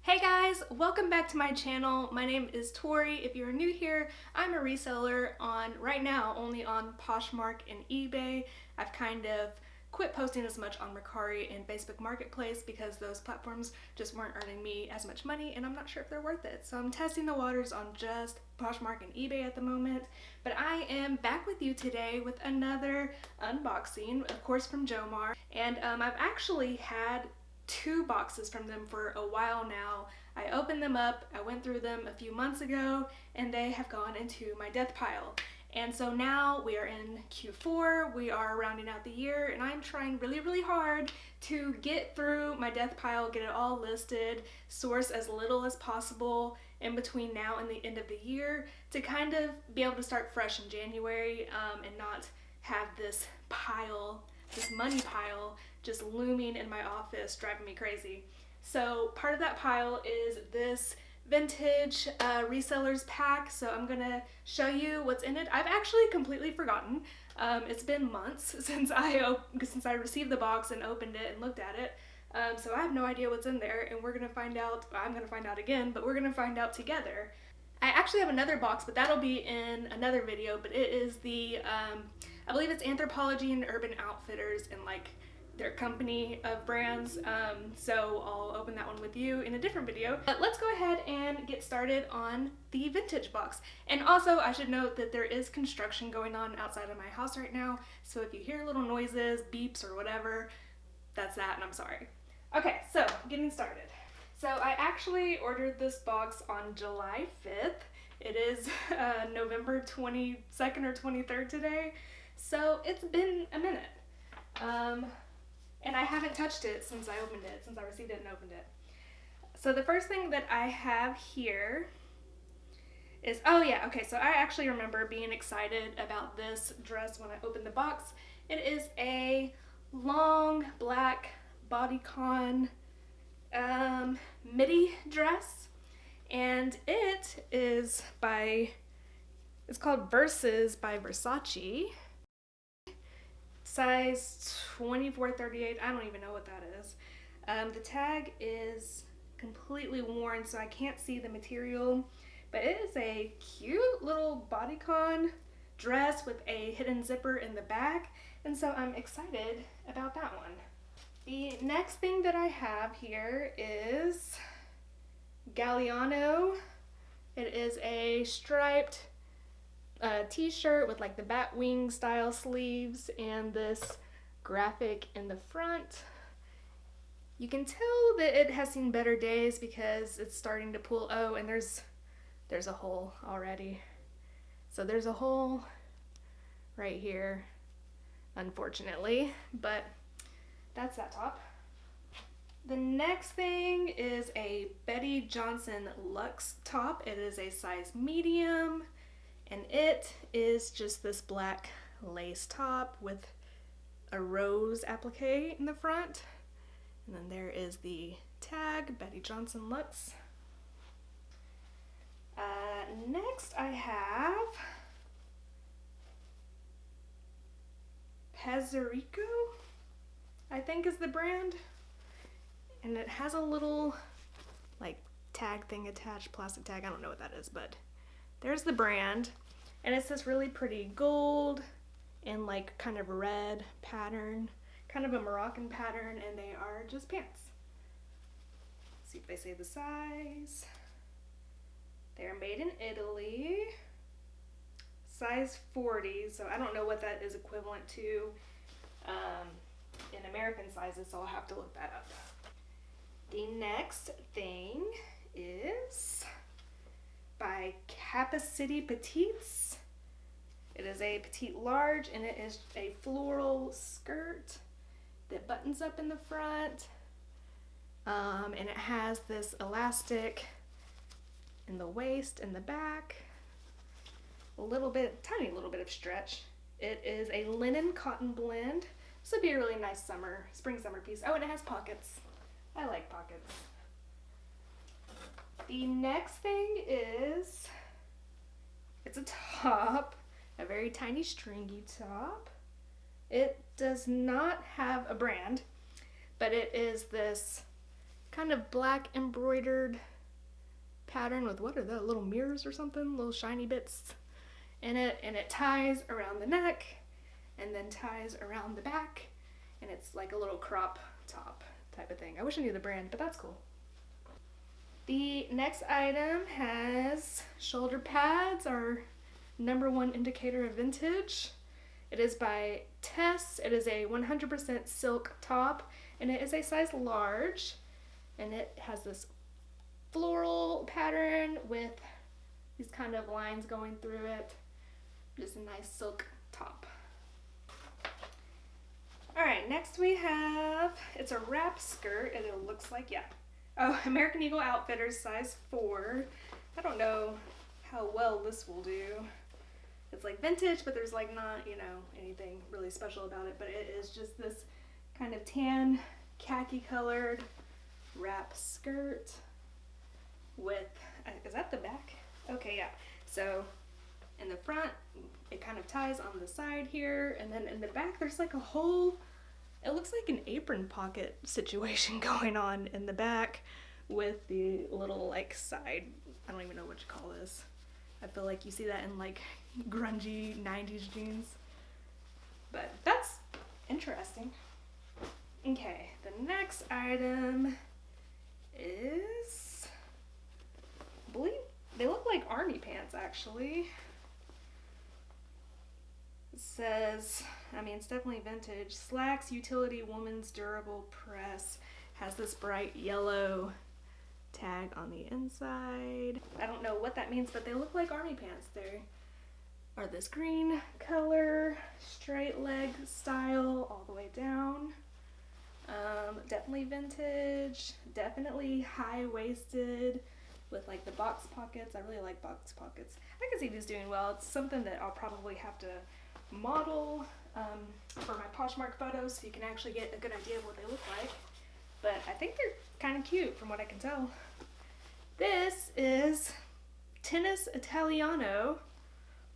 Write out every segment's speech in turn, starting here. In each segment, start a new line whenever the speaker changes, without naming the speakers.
Hey guys, welcome back to my channel. My name is Tori. If you're new here, I'm a reseller right now only on Poshmark and eBay. I've kind of quit posting as much on Mercari and Facebook Marketplace because those platforms just weren't earning me as much money and I'm not sure if they're worth it. So I'm testing the waters on just Poshmark and eBay at the moment. But I am back with you today with another unboxing, of course from JOMAR. And I've actually had 2 boxes from them for a while now. I opened them up, I went through them a few months ago, and they have gone into my death pile. And so now we are in Q4, we are rounding out the year, and I'm trying really hard to get through my death pile, get it all listed, source as little as possible in between now and the end of the year to kind of be able to start fresh in January and not have this pile, this money pile, just looming in my office, driving me crazy. So part of that pile is this vintage resellers pack. So I'm gonna show you what's in it. I've actually completely forgotten. It's been months since I received the box and opened it and looked at it. So I have no idea what's in there, and we're gonna find out. I'm gonna find out again, but we're gonna find out together. I actually have another box, but that'll be in another video. But it is the I believe it's Anthropologie and Urban Outfitters and like their company of brands, so I'll open that one with you in a different video. But let's go ahead and get started on the vintage box. And also I should note that there is construction going on outside of my house right now, so if you hear little noises, beeps or whatever, that's that, and I'm sorry. Okay, so getting started. So I actually ordered this box on July 5th. It is November 22nd or 23rd today, so it's been a minute. And I haven't touched it since I received it and opened it. So the first thing that I have here is, oh yeah, okay, so I actually remember being excited about this dress when I opened the box. It is a long black bodycon midi dress, and it's called Versus by Versace. Size 24-38, I don't even know what that is. The tag is completely worn, so I can't see the material, but it is a cute little bodycon dress with a hidden zipper in the back, and so I'm excited about that one. The next thing that I have here is Galliano. It is a striped t-shirt with like the bat wing style sleeves and this graphic in the front. You can tell that it has seen better days because it's starting to pull. Oh, and there's a hole already. So there's a hole right here, unfortunately, but that's that top. The next thing is a Betty Johnson Luxe top. It is a size medium, and it is just this black lace top with a rose applique in the front. And then there is the tag, Betty Johnson Luxe. Next I have Pezerico, I think is the brand. And it has a little like tag thing attached, plastic tag, I don't know what that is, but there's the brand, and it's this really pretty gold and like kind of red pattern, kind of a Moroccan pattern, and they are just pants. Let's see if they say the size. They're made in Italy, size 40, so I don't know what that is equivalent to in American sizes, so I'll have to look that up. The next thing is by Capacity Petites. It is a petite large, and it is a floral skirt that buttons up in the front, and it has this elastic in the waist and the back, tiny little bit of stretch. It is a linen cotton blend. This would be a really nice spring summer piece. Oh, and it has pockets. I like pockets. The next thing is, it's a top, a very tiny stringy top. It does not have a brand, but it is this kind of black embroidered pattern with, what are those, little mirrors or something, little shiny bits in it, and it ties around the neck and then ties around the back, and it's like a little crop top type of thing. I wish I knew the brand, but that's cool. The next item has shoulder pads, our #1 indicator of vintage. It is by Tess. It is a 100% silk top, and it is a size large, and it has this floral pattern with these kind of lines going through it. Just a nice silk top. Alright, next we have, it's a wrap skirt, and it looks like, yeah. Oh, American Eagle Outfitters, size 4. I don't know how well this will do. It's like vintage, but there's like not, you know, anything really special about it, but it is just this kind of tan, khaki colored wrap skirt with, is that the back? Okay, yeah. So in the front, it kind of ties on the side here, and then in the back there's like a whole, it looks like an apron pocket situation going on in the back with the little like side, I don't even know what you call this. I feel like you see that in like grungy 90s jeans. But that's interesting. Okay, the next item is, I believe they look like army pants actually. It says, I mean, it's definitely vintage. Slacks Utility Woman's Durable Press. Has this bright yellow tag on the inside. I don't know what that means, but they look like army pants. They are this green color, straight leg style all the way down. Definitely vintage, definitely high-waisted with like the box pockets. I really like box pockets. I can see these doing well. It's something that I'll probably have to model for my Poshmark photos so you can actually get a good idea of what they look like. But I think they're kind of cute from what I can tell. This is Tennis Italiano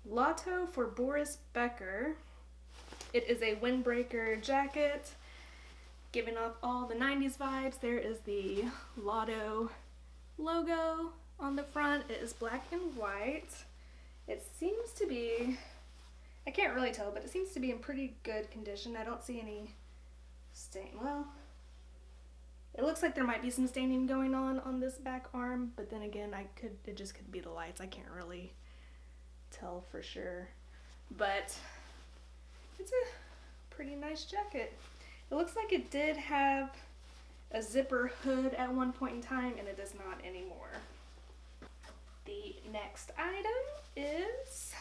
Lotto for Boris Becker. It is a windbreaker jacket, giving off all the 90s vibes. There is the Lotto logo on the front. It is black and white. It seems to be, I can't really tell, but it seems to be in pretty good condition. I don't see any stain. Well, it looks like there might be some staining going on this back arm, but then again, it just could be the lights. I can't really tell for sure. But it's a pretty nice jacket. It looks like it did have a zipper hood at one point in time, and it does not anymore. The next item is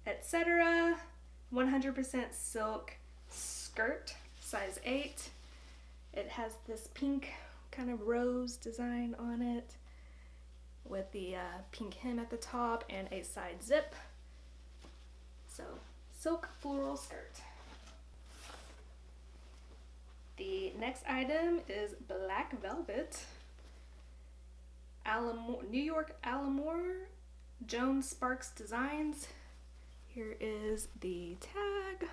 Etc. 100% silk skirt, size 8. It has this pink kind of rose design on it with the pink hem at the top and a side zip. So, silk floral skirt. The next item is black velvet. New York Alamore Jones Sparks Designs. Here is the tag.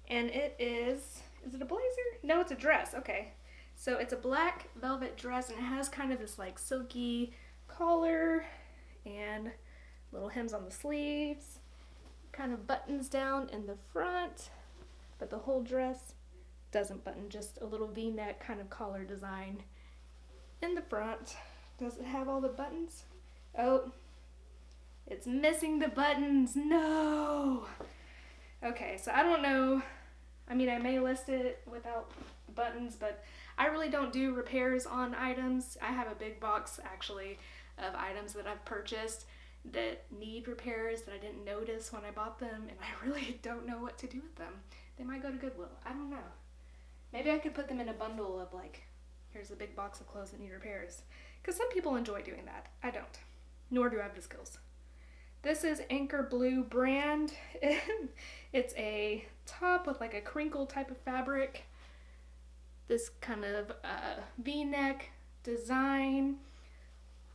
And it is it a blazer? No, it's a dress. Okay. So it's a black velvet dress, and it has kind of this like silky collar and little hems on the sleeves. Kind of buttons down in the front, but the whole dress doesn't button, just a little V-neck kind of collar design in the front. Does it have all the buttons? Oh, it's missing the buttons. No! Okay, so I don't know. I mean, I may list it without buttons, but I really don't do repairs on items. I have a big box, actually, of items that I've purchased that need repairs that I didn't notice when I bought them, and I really don't know what to do with them. They might go to Goodwill. I don't know. Maybe I could put them in a bundle of like, here's a big box of clothes that need repairs. Because some people enjoy doing that. I don't. Nor do I have the skills. This is Anchor Blue brand. It's a top with like a crinkle type of fabric. This kind of V-neck design.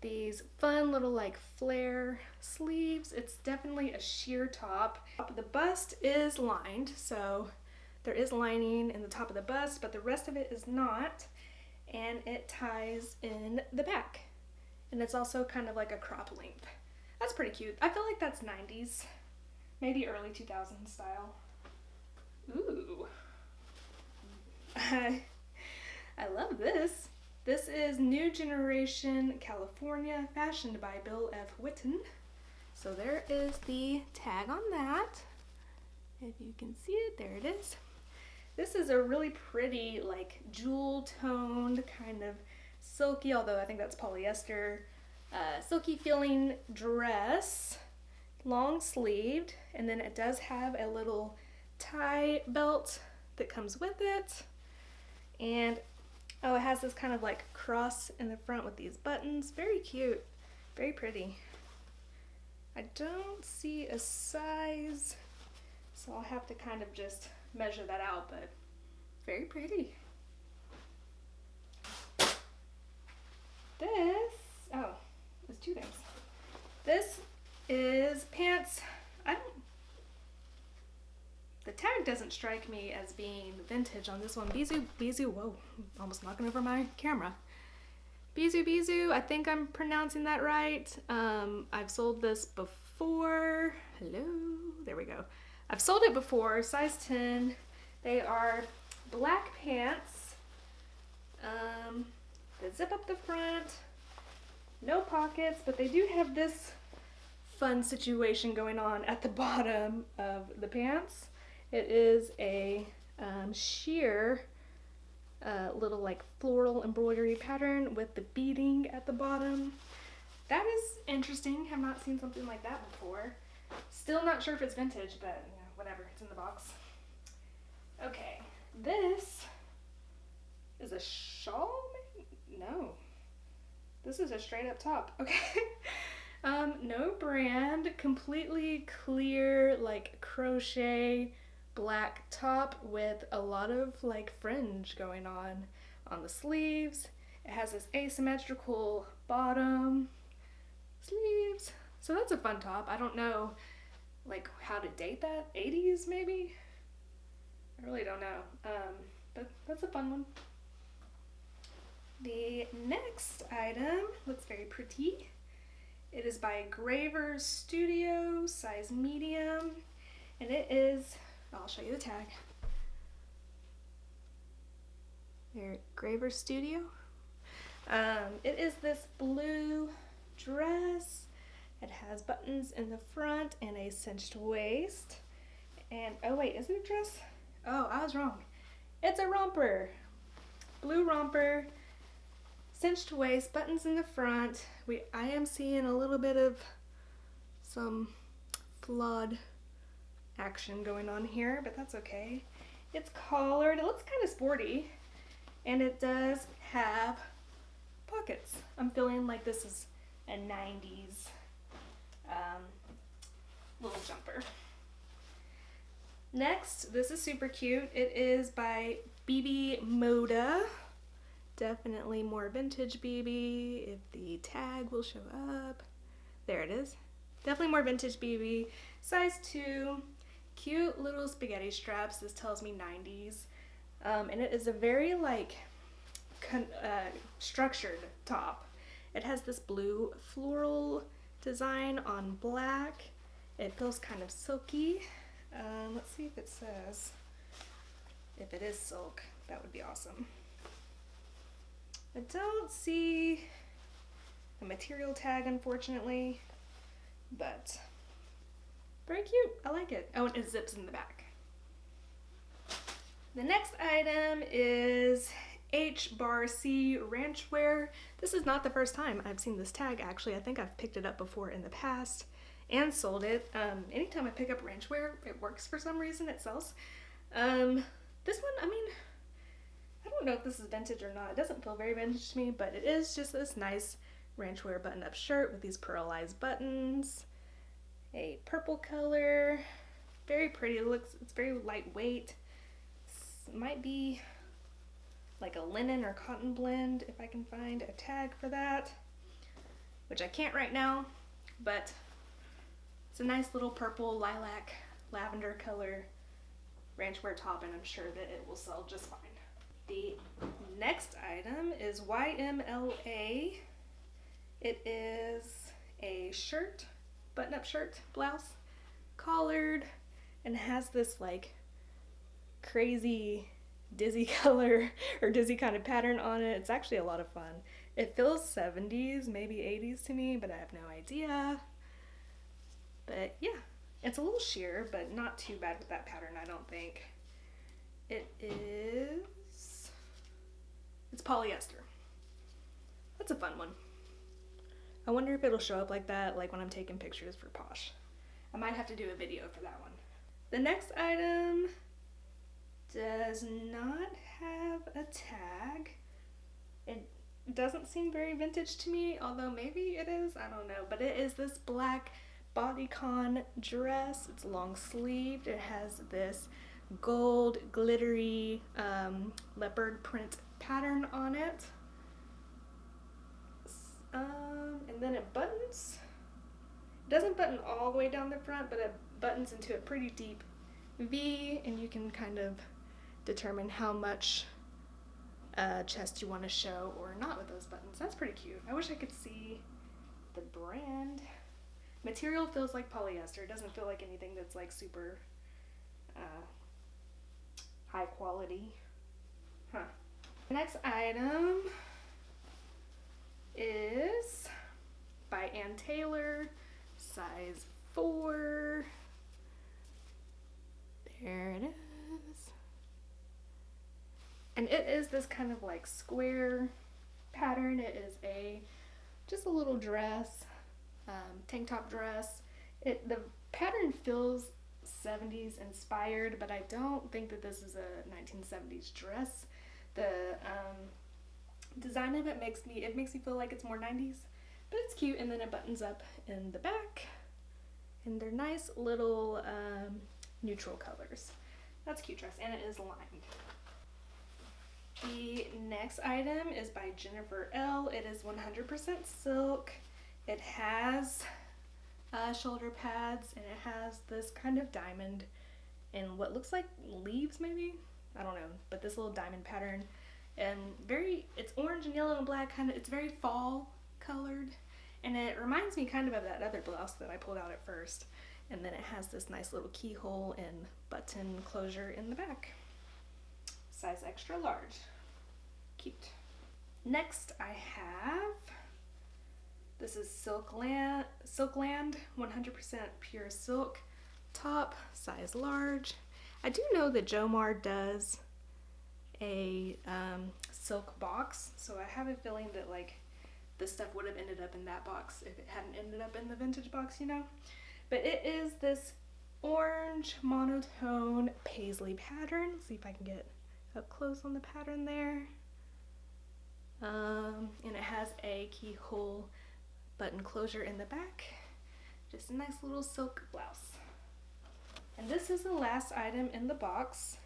These fun little like flare sleeves. It's definitely a sheer top. The bust is lined, so There is lining in the top of the bust, but the rest of it is not. And it ties in the back. And it's also kind of like a crop length. That's pretty cute. I feel like that's 90s, maybe early 2000s style. Ooh. I love this. This is New Generation California, fashioned by Bill F. Whitten. So there is the tag on that. If you can see it, there it is. This is a really pretty, like, jewel toned, kind of silky, although I think that's polyester, silky feeling dress, long sleeved, and then it does have a little tie belt that comes with it. And oh, it has this kind of like cross in the front with these buttons. Very cute, very pretty. I don't see a size, so I'll have to kind of just measure that out, but very pretty. This, oh, there's two things. This is pants. The tag doesn't strike me as being vintage on this one. Bisou, whoa, almost knocking over my camera. Bisou, I think I'm pronouncing that right. I've sold this before. Hello, there we go. I've sold it before, size 10. They are black pants. They zip up the front, no pockets, but they do have this fun situation going on at the bottom of the pants. It is a sheer little like floral embroidery pattern with the beading at the bottom. That is interesting. Have not seen something like that before. Still not sure if it's vintage, but you know, whatever, it's in the box. Okay, this is a shawl? No, this is a straight up top. Okay. No brand, completely clear, like crochet black top with a lot of like fringe going on the sleeves. It has this asymmetrical bottom sleeves. So that's a fun top. I don't know like how to date that. 80s maybe? I really don't know. But that's a fun one. The next item looks very pretty. It is by Graver Studio, size medium, and it is, I'll show you the tag. There, Graver Studio. It is this blue dress. It has buttons in the front and a cinched waist. And, oh wait, is it a dress? Oh, I was wrong. It's a romper. Blue romper. Cinched waist, buttons in the front. I am seeing a little bit of some flawed action going on here, but that's okay. It's collared. It looks kind of sporty, and it does have pockets. I'm feeling like this is a 90s little jumper. Next, this is super cute. It is by BB Moda. Definitely more vintage BB, if the tag will show up. There it is. Definitely more vintage BB. Size 2. Cute little spaghetti straps. This tells me 90s. And it is a very like structured top. It has this blue floral design on black. It feels kind of silky. Let's see if it says. If it is silk, that would be awesome. I don't see a material tag, unfortunately, but very cute. I like it. Oh, and it zips in the back. The next item is H-Bar-C Ranchwear. This is not the first time I've seen this tag, actually. I think I've picked it up before in the past and sold it. Anytime I pick up ranchwear, it works for some reason. It sells. This one, I mean, I don't know if this is vintage or not. It doesn't feel very vintage to me, but it is just this nice ranchwear button-up shirt with these pearlized buttons. A purple color. Very pretty. It's very lightweight. It might be like a linen or cotton blend if I can find a tag for that, which I can't right now, but it's a nice little purple lilac lavender color ranch wear top, and I'm sure that it will sell just fine. The next item is YMLA. It is a shirt, button-up shirt, blouse, collared, and has this like crazy dizzy color or dizzy kind of pattern on it. It's actually a lot of fun. It feels 70s, maybe 80s to me, but I have no idea. But yeah, it's a little sheer, but not too bad with that pattern, I don't think. It's polyester. That's a fun one. I wonder if it'll show up like that, like when I'm taking pictures for Posh. I might have to do a video for that one. The next item does not have a tag. It doesn't seem very vintage to me, although maybe it is, I don't know. But it is this black bodycon dress. It's long sleeved. It has this gold glittery leopard print pattern on it. And then it buttons. It doesn't button all the way down the front, but it buttons into a pretty deep V, and you can kind of determine how much chest you want to show or not with those buttons. That's pretty cute. I wish I could see the brand. Material feels like polyester. It doesn't feel like anything that's like super high quality. Huh. The next item is by Ann Taylor, size 4. There it is. And it is this kind of like square pattern. It is just a little dress, tank top dress. The pattern feels 70s inspired, but I don't think that this is a 1970s dress. The design of it makes me feel like it's more 90s, but it's cute. And then it buttons up in the back, and they're nice little neutral colors. That's a cute dress, and it is lined. The next item is by Jennifer L. It is 100% silk. It has shoulder pads, and it has this kind of diamond and what looks like leaves maybe, I don't know, but this little diamond pattern, and it's orange and yellow and black, kind of, it's very fall colored, and it reminds me kind of that other blouse that I pulled out at first. And then it has this nice little keyhole and button closure in the back. Size extra large. Cute. Next I have, this is Silkland 100% pure silk top, size large. I do know that JOMAR does a silk box, so I have a feeling that like this stuff would have ended up in that box if it hadn't ended up in the vintage box, you know? But it is this orange monotone paisley pattern. Let's see if I can get up close on the pattern there. And it has a keyhole button closure in the back. Just a nice little silk blouse. And this is the last item in the box.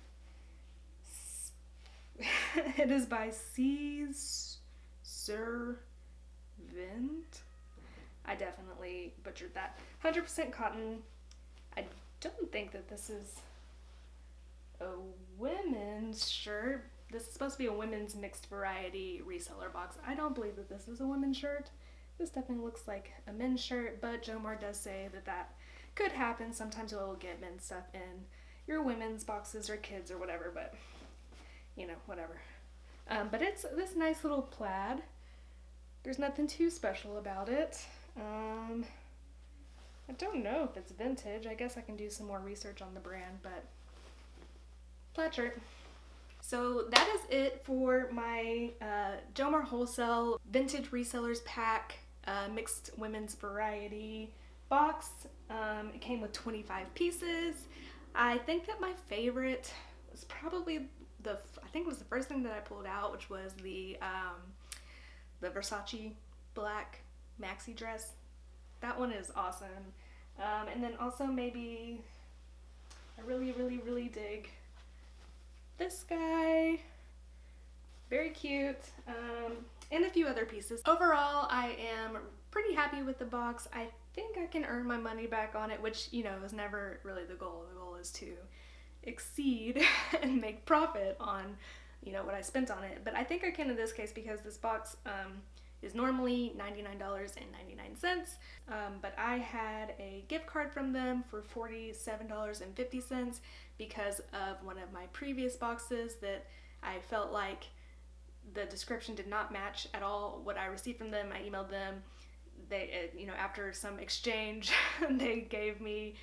It is by C's Servant. I definitely butchered that. 100% cotton. I don't think that this is a women's shirt. This is supposed to be a women's mixed variety reseller box. I don't believe that this is a women's shirt. This definitely looks like a men's shirt, but JOMAR does say that could happen. Sometimes you'll get men's stuff in your women's boxes or kids or whatever, but you know, whatever. But it's this nice little plaid. There's nothing too special about it. I don't know if it's vintage. I guess I can do some more research on the brand, but plaid shirt. So that is it for my JOMAR Wholesale Vintage Resellers Pack Mixed Women's Variety box. It came with 25 pieces. I think that my favorite was probably I think it was the first thing that I pulled out, which was the Versace black maxi dress. That one is awesome. And then also maybe I really dig this guy. Very cute. And a few other pieces. Overall, I am pretty happy with the box. I think I can earn my money back on it, which, you know, is never really the goal. The goal is to exceed and make profit on, you know, what I spent on it. But I think I can in this case because this box is normally $99.99. But I had a gift card from them for $47.50 because of one of my previous boxes that I felt like the description did not match at all what I received from them. I emailed them. They, you know, after some exchange, they gave me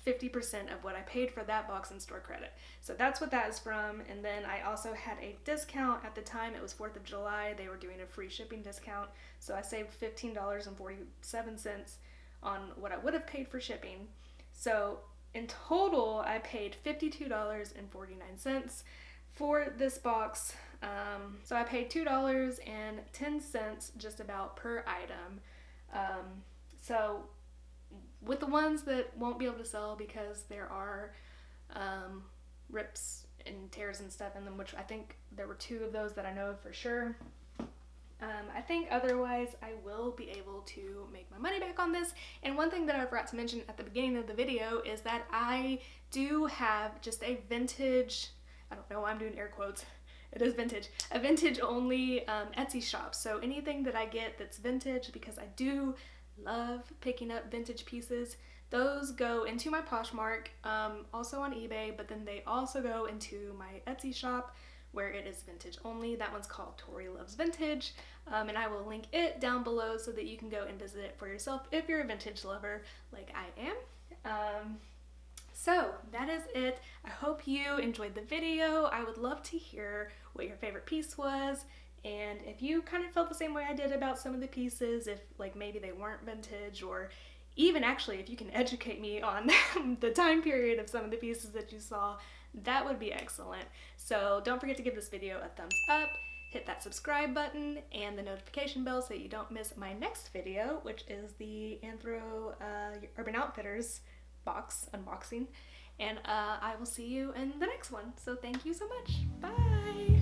50% of what I paid for that box in store credit. So that's what that is from. And then I also had a discount at the time. It was 4th of July. They were doing a free shipping discount. So I saved $15.47 on what I would have paid for shipping. So in total, I paid $52.49 for this box. So I paid $2.10 just about per item. So with the ones that won't be able to sell because there are rips and tears and stuff in them, which I think there were 2 of those that I know of for sure. I think otherwise I will be able to make my money back on this. And one thing that I forgot to mention at the beginning of the video is that I do have just a vintage, I don't know why I'm doing air quotes, it is vintage, a vintage only Etsy shop. So anything that I get that's vintage, because I do love picking up vintage pieces, those go into my Poshmark, also on eBay, but then they also go into my Etsy shop where it is vintage only. That one's called Tori Loves Vintage, and I will link it down below so that you can go and visit it for yourself if you're a vintage lover like I am. So that is it. I hope you enjoyed the video. I would love to hear what your favorite piece was, and if you kind of felt the same way I did about some of the pieces, if like maybe they weren't vintage, or even actually if you can educate me on the time period of some of the pieces that you saw, that would be excellent. So don't forget to give this video a thumbs up, hit that subscribe button and the notification bell so that you don't miss my next video, which is the Urban Outfitters box unboxing. And I will see you in the next one. So thank you so much. Bye!